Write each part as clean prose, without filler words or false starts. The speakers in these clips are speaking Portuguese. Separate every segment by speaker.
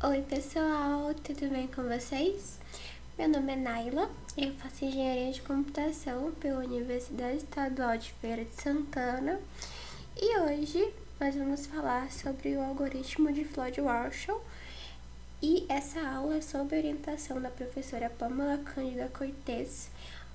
Speaker 1: Oi pessoal, tudo bem com vocês? Meu nome é Naila, eu faço engenharia de computação pela Universidade Estadual de Feira de Santana e hoje nós vamos falar sobre o algoritmo de Floyd-Warshall e essa aula é sob orientação da professora Pamela Cândida Cortez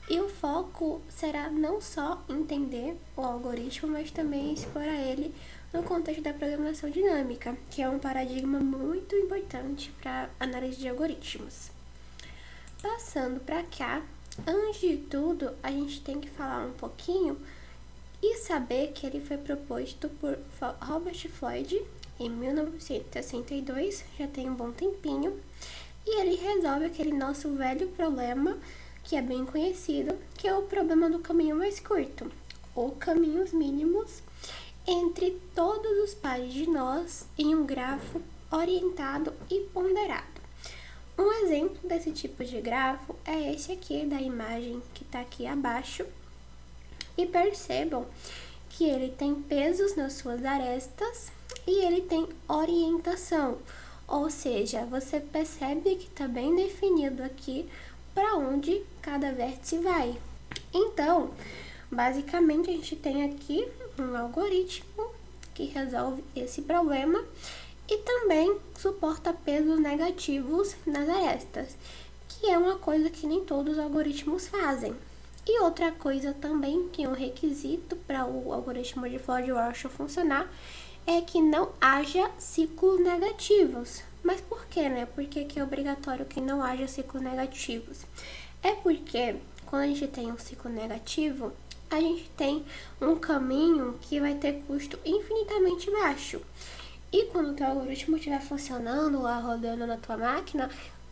Speaker 1: e o foco será não só entender o algoritmo, mas também explorar ele no contexto da programação dinâmica, que é um paradigma muito importante para análise de algoritmos. Passando para cá, antes de tudo, a gente tem que falar um pouquinho e saber que ele foi proposto por Robert Floyd em 1962, já tem um bom tempinho, e ele resolve aquele nosso velho problema, que é bem conhecido, que é o problema do caminho mais curto, ou caminhos mínimos, entre todos os pares de nós em um grafo orientado e ponderado. Um exemplo desse tipo de grafo é esse aqui da imagem que está aqui abaixo. E percebam que ele tem pesos nas suas arestas e ele tem orientação. Ou seja, você percebe que está bem definido aqui para onde cada vértice vai. Então, basicamente a gente tem aqui um algoritmo que resolve esse problema e também suporta pesos negativos nas arestas, que é uma coisa que nem todos os algoritmos fazem. E outra coisa também, que é um requisito para o algoritmo de Floyd-Warshall funcionar, é que não haja ciclos negativos. Mas por quê, né? Por que é obrigatório que não haja ciclos negativos? É porque quando a gente tem um ciclo negativo, a gente tem um caminho que vai ter custo infinitamente baixo. E quando o teu algoritmo estiver funcionando lá, rodando na tua máquina,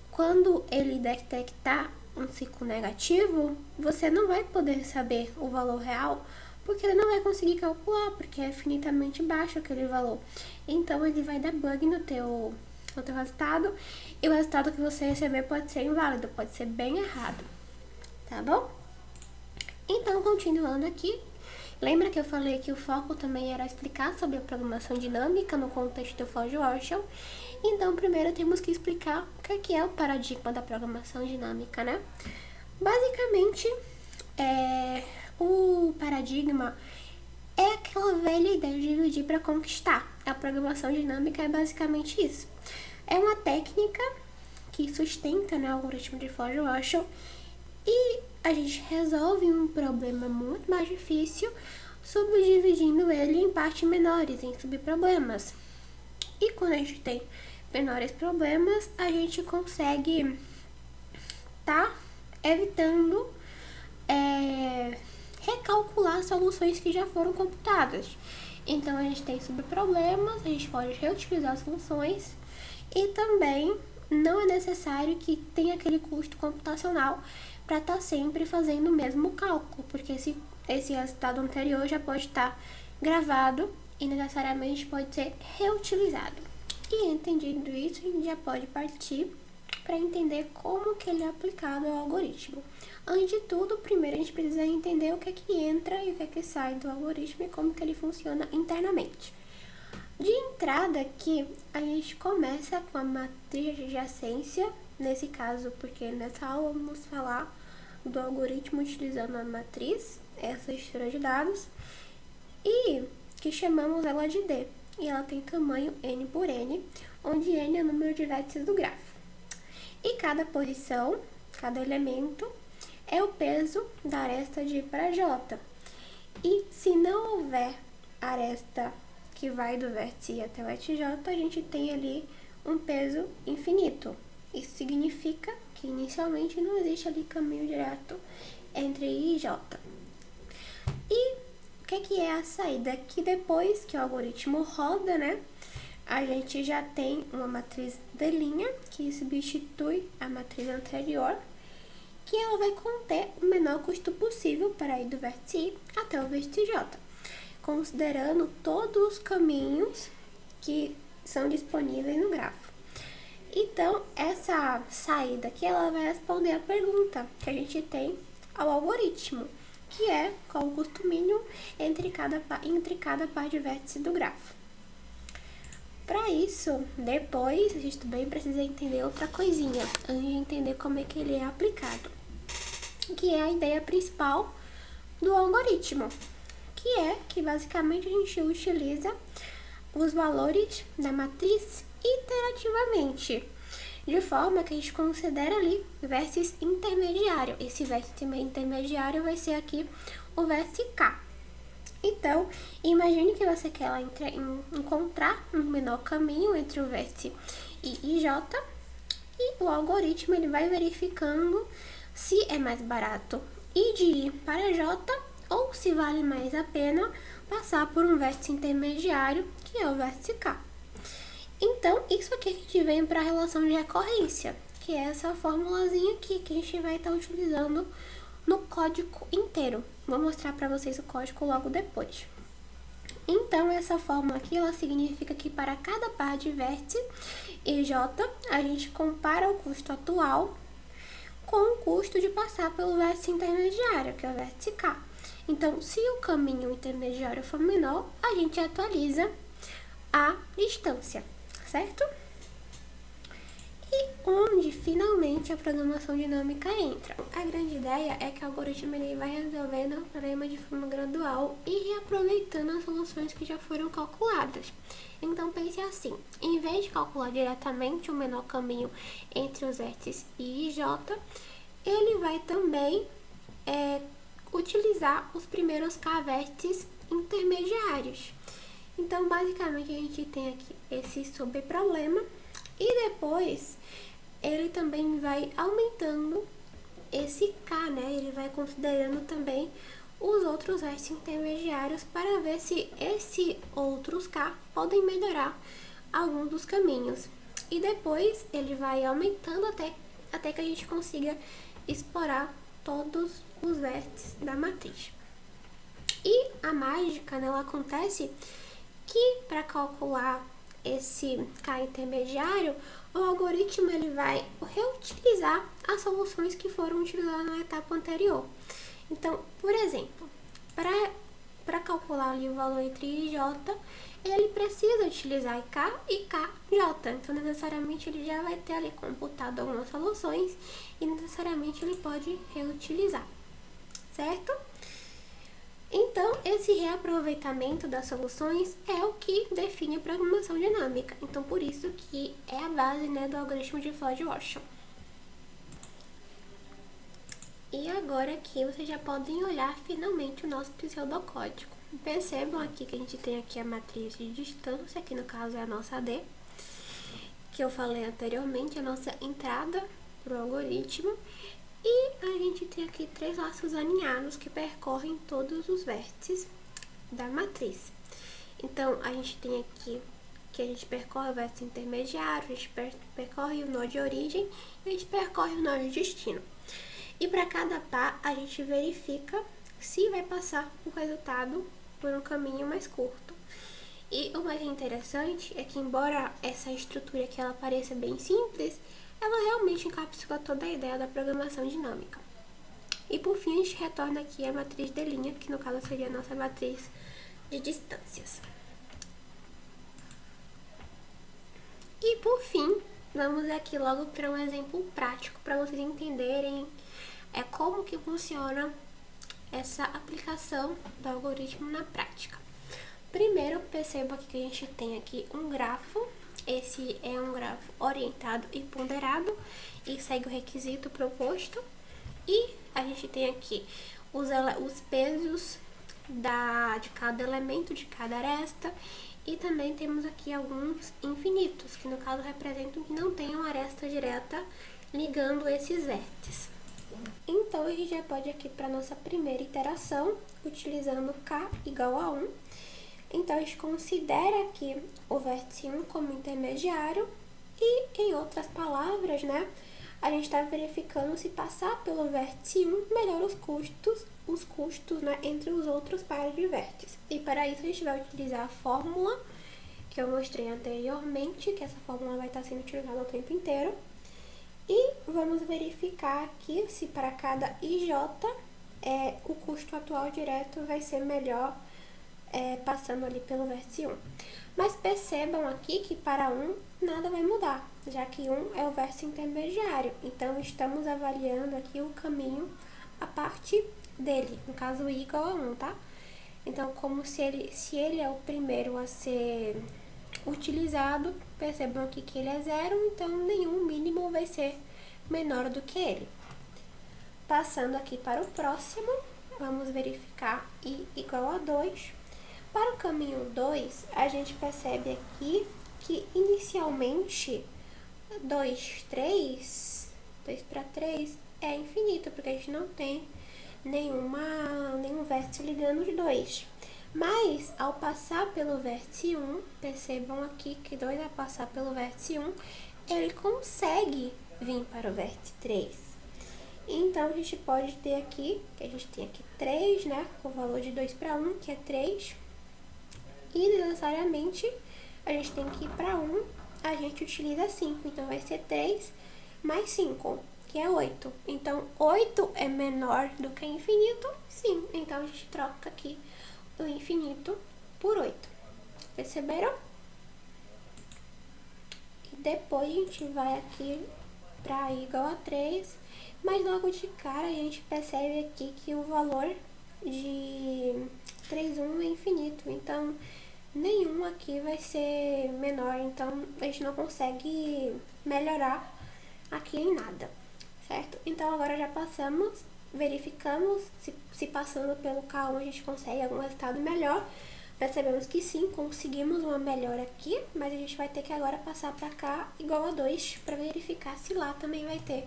Speaker 1: quando ele detectar um ciclo negativo, você não vai poder saber o valor real, porque ele não vai conseguir calcular, porque é infinitamente baixo aquele valor. Então ele vai dar bug no teu resultado, e o resultado que você receber pode ser inválido, pode ser bem errado, tá bom? Então, continuando aqui, lembra que eu falei que o foco também era explicar sobre a programação dinâmica no contexto do Floyd-Warshall? Então, primeiro temos que explicar o que é o paradigma da programação dinâmica, né? Basicamente, o paradigma é aquela velha ideia de dividir para conquistar. A programação dinâmica é basicamente isso. É uma técnica que sustenta, né, o algoritmo de Floyd-Warshall e a gente resolve um problema muito mais difícil subdividindo ele em partes menores, em subproblemas. E quando a gente tem menores problemas, a gente consegue evitando recalcular soluções que já foram computadas. Então a gente tem subproblemas, a gente pode reutilizar soluções e também não é necessário que tenha aquele custo computacional para estar sempre fazendo o mesmo cálculo, porque esse resultado anterior já pode estar gravado e necessariamente pode ser reutilizado. E entendido isso, a gente já pode partir para entender como que ele é aplicado ao algoritmo. Antes de tudo, primeiro a gente precisa entender o que é que entra e o que é que sai do algoritmo e como que ele funciona internamente. De entrada aqui, a gente começa com a matriz de adjacência, nesse caso, porque nessa aula vamos falar do algoritmo utilizando a matriz, essa estrutura de dados, e que chamamos ela de D, e ela tem tamanho n por n, onde n é o número de vértices do grafo. E cada posição, cada elemento, é o peso da aresta de I para J. E se não houver aresta que vai do vértice I até o vértice J, a gente tem ali um peso infinito. Isso significa que inicialmente não existe ali caminho direto entre I e J. E o que é a saída? Que depois que o algoritmo roda, né, a gente já tem uma matriz D', que substitui a matriz anterior, que ela vai conter o menor custo possível para ir do vértice I até o vértice J, considerando todos os caminhos que são disponíveis no grafo. Então, essa saída aqui, ela vai responder a pergunta que a gente tem ao algoritmo, que é qual o custo mínimo entre cada par de vértices do grafo. Para isso, depois, a gente também precisa entender outra coisinha, antes de entender como é que ele é aplicado, que é a ideia principal do algoritmo, que é que basicamente a gente utiliza os valores da matriz iterativamente, de forma que a gente considera ali vértice intermediário. Esse vértice intermediário vai ser aqui o vértice K. Então, imagine que você quer encontrar um menor caminho entre o vértice I e J, e o algoritmo ele vai verificando se é mais barato ir de I para J ou se vale mais a pena passar por um vértice intermediário, que é o vértice K. Então, isso aqui a gente vem para a relação de recorrência, que é essa formulazinha aqui que a gente vai estar utilizando no código inteiro. Vou mostrar para vocês o código logo depois. Então, essa fórmula aqui, ela significa que para cada par de vértice e J, a gente compara o custo atual com o custo de passar pelo vértice intermediário, que é o vértice K. Então, se o caminho intermediário for menor, a gente atualiza a distância, certo? E onde finalmente a programação dinâmica entra. A grande ideia é que o algoritmo ele vai resolvendo o problema de forma gradual e reaproveitando as soluções que já foram calculadas. Então pense assim, em vez de calcular diretamente o menor caminho entre os vértices I e J, ele vai também utilizar os primeiros K vértices intermediários. Então basicamente a gente tem aqui esse subproblema. E depois, ele também vai aumentando esse K, né? Ele vai considerando também os outros vértices intermediários para ver se esses outros K podem melhorar alguns dos caminhos. E depois, ele vai aumentando até que a gente consiga explorar todos os vértices da matriz. E a mágica, né, ela acontece que para calcular esse K intermediário, o algoritmo ele vai reutilizar as soluções que foram utilizadas na etapa anterior. Então, por exemplo, para calcular ali o valor entre I e J, ele precisa utilizar K e KJ. Então, necessariamente, ele já vai ter ali computado algumas soluções e necessariamente ele pode reutilizar, certo? Então, esse reaproveitamento das soluções é o que define a programação dinâmica. Então, por isso que é a base, né, do algoritmo de Floyd-Warshall. E agora aqui vocês já podem olhar finalmente o nosso pseudocódigo. Percebam aqui que a gente tem aqui a matriz de distância, que no caso é a nossa D, que eu falei anteriormente, a nossa entrada para o algoritmo. E a gente tem aqui 3 laços alinhados que percorrem todos os vértices da matriz. Então, a gente tem aqui que a gente percorre o vértice intermediário, a gente percorre o nó de origem e a gente percorre o nó de destino. E para cada par, a gente verifica se vai passar o resultado por um caminho mais curto. E o mais interessante é que, embora essa estrutura aqui ela pareça bem simples, ela realmente encapsula toda a ideia da programação dinâmica. E por fim, a gente retorna aqui a matriz de linha, que no caso seria a nossa matriz de distâncias. E por fim, vamos aqui logo para um exemplo prático, para vocês entenderem como que funciona essa aplicação do algoritmo na prática. Primeiro, perceba que a gente tem aqui um grafo. Esse é um grafo orientado e ponderado e segue o requisito proposto. E a gente tem aqui os pesos de cada elemento, de cada aresta. E também temos aqui alguns infinitos, que no caso representam que não tem uma aresta direta ligando esses vértices. Então, a gente já pode aqui para nossa primeira iteração, utilizando K igual a 1. Então, a gente considera aqui o vértice 1 como intermediário e, em outras palavras, né, a gente está verificando se passar pelo vértice 1 melhora os custos, né, entre os outros pares de vértices. E para isso, a gente vai utilizar a fórmula que eu mostrei anteriormente, que essa fórmula vai estar sendo utilizada o tempo inteiro. E vamos verificar aqui se para cada IJ o custo atual direto vai ser melhor passando ali pelo vértice 1. Mas percebam aqui que para 1 nada vai mudar, já que 1 é o vértice intermediário. Então, estamos avaliando aqui o caminho a partir dele, no caso I igual a 1, tá? Então, como se ele é o primeiro a ser utilizado, percebam aqui que ele é 0, então nenhum mínimo vai ser menor do que ele. Passando aqui para o próximo, vamos verificar I igual a 2. Para o caminho 2, a gente percebe aqui que inicialmente 2 para 3 é infinito, porque a gente não tem nenhum vértice ligando os dois. Mas, ao passar pelo vértice 1, percebam aqui que 2 ao passar pelo vértice 1, ele consegue vir para o vértice 3. Então, a gente pode ter aqui, que a gente tem aqui 3, né? O valor de 2 para 1, que é 3. E, necessariamente, a gente tem que ir para 1, a gente utiliza 5. Então, vai ser 3 mais 5, que é 8. Então, 8 é menor do que infinito? Sim. Então, a gente troca aqui o infinito por 8. Perceberam? E depois, a gente vai aqui para I igual a 3. Mas, logo de cara, a gente percebe aqui que o valor de 3,1 é infinito. Então, nenhum aqui vai ser menor. Então, a gente não consegue melhorar aqui em nada, certo? Então, agora já passamos, verificamos se passando pelo K1 a gente consegue algum resultado melhor. Percebemos que sim, conseguimos uma melhora aqui, mas a gente vai ter que agora passar para K igual a 2 para verificar se lá também vai ter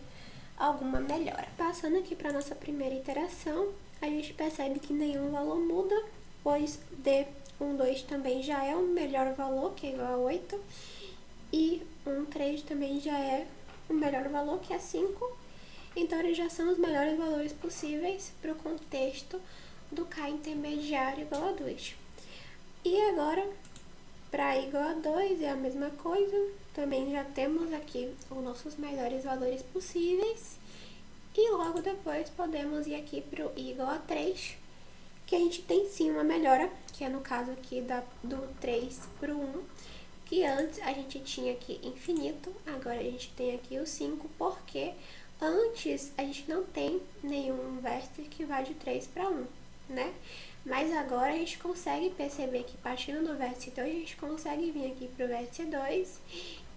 Speaker 1: alguma melhora. Passando aqui para nossa primeira iteração, a gente percebe que nenhum valor muda, pois D12 também já é o melhor valor, que é igual a 8, e 13 também já é o melhor valor, que é 5. Então, eles já são os melhores valores possíveis para o contexto do K intermediário igual a 2. E agora, para I igual a 2 é a mesma coisa. Também já temos aqui os nossos melhores valores possíveis. E logo depois podemos ir aqui para o I igual a 3, que a gente tem sim uma melhora, que é no caso aqui do 3 para o 1. Que antes a gente tinha aqui infinito, agora a gente tem aqui o 5, porque antes a gente não tem nenhum vértice que vá de 3 para 1, né? Mas agora a gente consegue perceber que partindo do vértice 2, a gente consegue vir aqui para o vértice 2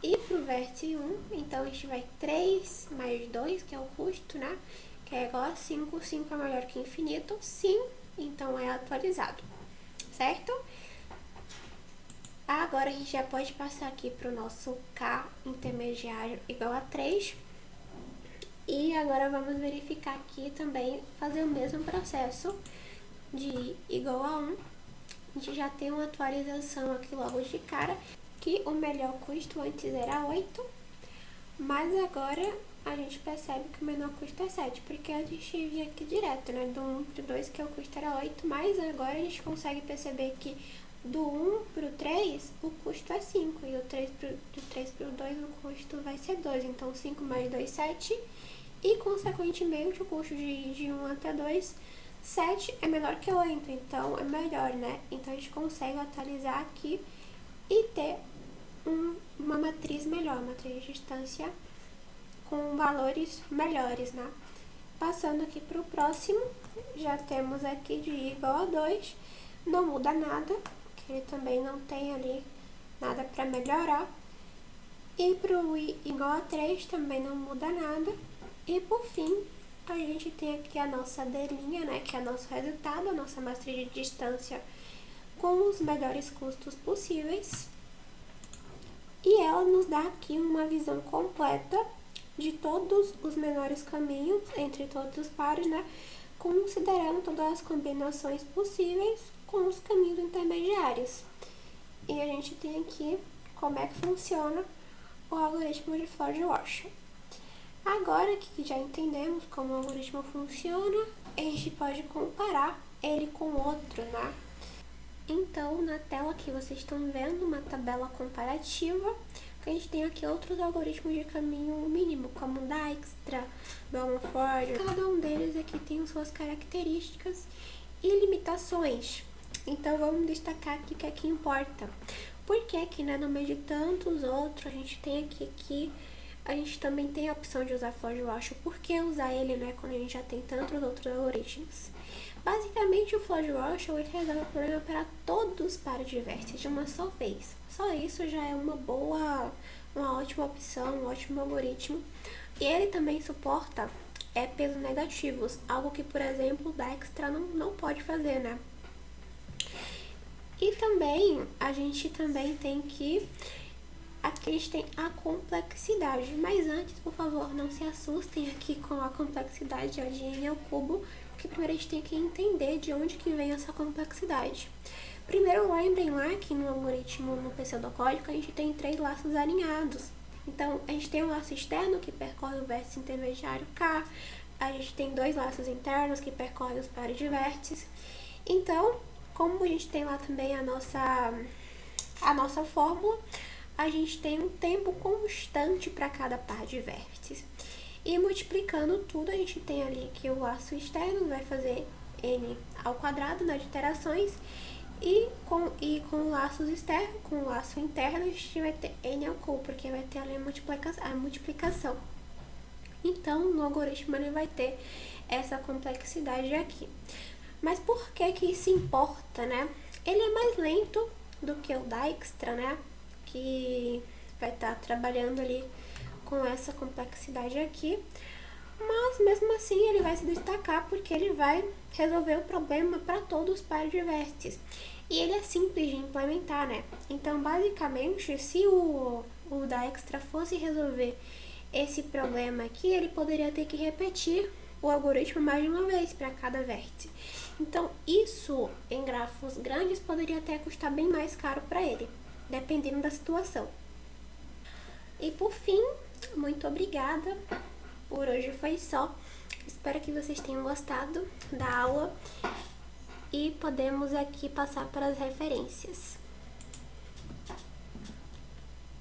Speaker 1: e para o vértice 1. Então, a gente vai 3 mais 2, que é o custo, né? Que é igual a 5, 5 é maior que infinito, sim, então é atualizado, certo? Agora, a gente já pode passar aqui para o nosso K intermediário igual a 3. E agora, vamos verificar aqui também, fazer o mesmo processo de igual a 1. A gente já tem uma atualização aqui logo de cara, que o melhor custo antes era 8. Mas agora, a gente percebe que o menor custo é 7, porque antes a gente vinha aqui direto, né? Do 1 para o 2, que o custo era 8, mas agora a gente consegue perceber que do 1 para o 3, o custo é 5, e do 3 para o 2, o custo vai ser 2. Então, 5 mais 2, 7, e, consequentemente, o custo de 1 até 2, 7 é menor que 8, então é melhor, né? Então, a gente consegue atualizar aqui e ter uma matriz melhor, uma matriz de distância com valores melhores, né? Passando aqui para o próximo, já temos aqui de I igual a 2, não muda nada, que ele também não tem ali nada para melhorar. E para o I igual a 3 também não muda nada. E por fim, a gente tem aqui a nossa D', né, que é o nosso resultado, a nossa matriz de distância com os melhores custos possíveis. E ela nos dá aqui uma visão completa de todos os menores caminhos entre todos os pares, né, considerando todas as combinações possíveis com os caminhos intermediários. E a gente tem aqui como é que funciona o algoritmo de Floyd-Warshall. Agora que já entendemos como o algoritmo funciona, a gente pode comparar ele com outro, né? Então, na tela aqui vocês estão vendo uma tabela comparativa, que a gente tem aqui outros algoritmos de caminho mínimo, como o Dijkstra, Bellman-Ford. Cada um deles aqui tem suas características e limitações. Então vamos destacar aqui o que é que importa. Porque aqui, né, no meio de tantos outros, a gente tem aqui, a gente também tem a opção de usar FlowDWatch. Por que usar ele, né, quando a gente já tem tantos outros algoritmos? Basicamente, o FlowDWatch ele resolve o problema para todos os pares de vértices de uma só vez. Só isso já é uma ótima opção, um ótimo algoritmo. E ele também suporta pesos negativos, algo que, por exemplo, o Dijkstra não pode fazer, né? E também, a gente também tem que... Aqui a gente tem a complexidade, mas antes, por favor, não se assustem aqui com a complexidade de n ao cubo, porque primeiro a gente tem que entender de onde que vem essa complexidade. Primeiro, lembrem lá que no algoritmo, no pseudocódigo, a gente tem 3 laços alinhados. Então, a gente tem um laço externo que percorre o vértice intermediário K, a gente tem 2 laços internos que percorrem os pares de vértices. Então, como a gente tem lá também a nossa fórmula, a gente tem um tempo constante para cada par de vértices. E multiplicando tudo, a gente tem ali que o laço externo vai fazer n ao quadrado, né, de iterações, e com laços externos, com o laço interno, a gente vai ter n ao cubo, porque vai ter ali a multiplicação. Então, no algoritmo ele vai ter essa complexidade aqui. Mas por que que isso importa, né? Ele é mais lento do que o Dijkstra, né? Que vai estar trabalhando ali com essa complexidade aqui. Mas mesmo assim ele vai se destacar porque ele vai resolver o problema para todos os pares de vértices. E ele é simples de implementar, né? Então, basicamente, se o Dijkstra fosse resolver esse problema aqui, ele poderia ter que repetir o algoritmo mais de uma vez para cada vértice. Então, isso em grafos grandes poderia até custar bem mais caro para ele, dependendo da situação. E por fim, muito obrigada. Por hoje foi só. Espero que vocês tenham gostado da aula e podemos aqui passar para as referências.